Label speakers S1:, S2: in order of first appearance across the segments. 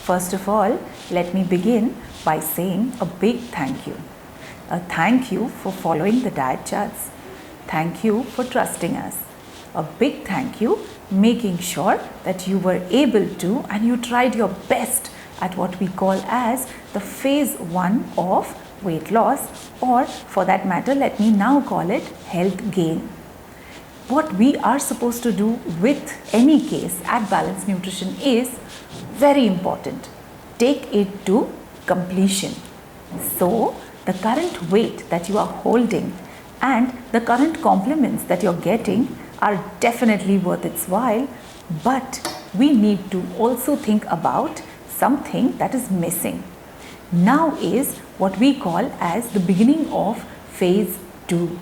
S1: First of all, let me begin by saying a big thank you. A thank you for following the diet charts. Thank you for trusting us. A big thank you making sure that you were able to and you tried your best at what we call as the phase 1 of weight loss, or for that matter, let me now call it health gain. What we are supposed to do with any case at Balanced Nutrition is very important. Take it to completion. So, the current weight that you are holding and the current compliments that you're getting are definitely worth its while, but we need to also think about something that is missing. Now is what we call as the beginning of phase 2.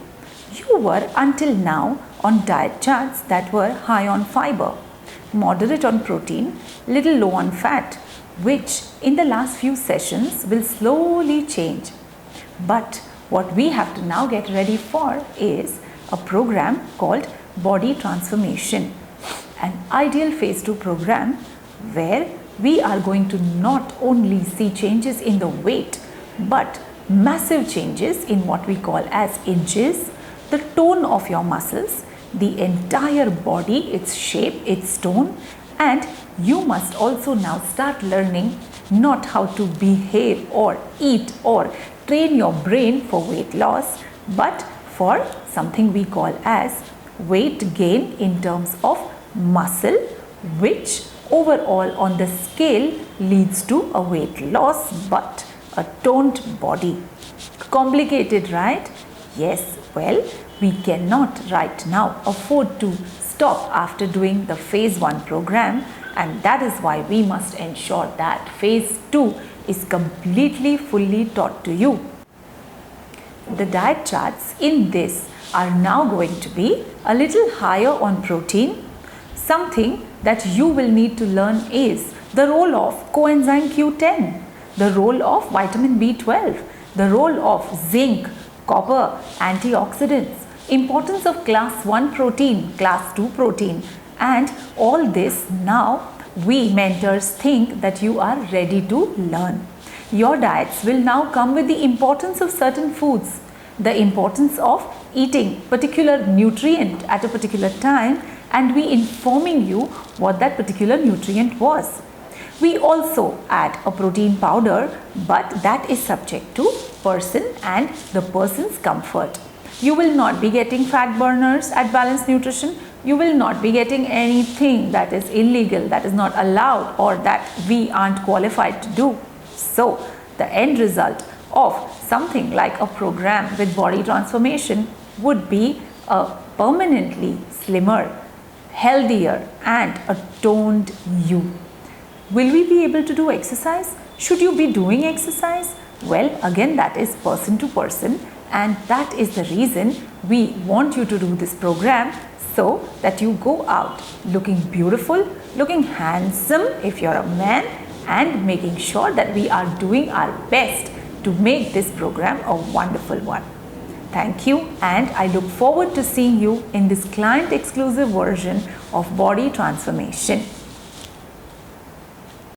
S1: You were until now on diet charts that were high on fiber, moderate on protein, little low on fat, which in the last few sessions will slowly change. But what we have to now get ready for is a program called Body Transformation, an ideal phase 2 program where we are going to not only see changes in the weight, but massive changes in what we call as inches, the tone of your muscles, the entire body, its shape, its tone, and you must also now start learning not how to behave or eat or train your brain for weight loss, but for something we call as weight gain in terms of muscle, which overall on the scale leads to a weight loss but a toned body. Complicated, right? Yes, well, we cannot right now afford to stop after doing the phase 1 program, and that is why we must ensure that phase 2 is completely fully taught to you. The diet charts in this are now going to be a little higher on protein. Something that you will need to learn is the role of coenzyme Q10, the role of vitamin B12, the role of zinc, copper, antioxidants, importance of class 1 protein, class 2 protein, and all this now we mentors think that you are ready to learn. Your diets will now come with the importance of certain foods, the importance of eating particular nutrient at a particular time, and we informing you what that particular nutrient was. We also add a protein powder, but that is subject to person and the person's comfort. You will not be getting fat burners at Balanced Nutrition. You will not be getting anything that is illegal, that is not allowed, or that we aren't qualified to do. So, the end result of something like a program with body transformation would be a permanently slimmer, healthier, and a toned you. Will we be able to do exercise? Should you be doing exercise? Well, again, that is person to person, and that is the reason we want you to do this program, so that you go out looking beautiful, looking handsome if you're a man, and making sure that we are doing our best to make this program a wonderful one. Thank you, and I look forward to seeing you in this client exclusive version of Body Transformation.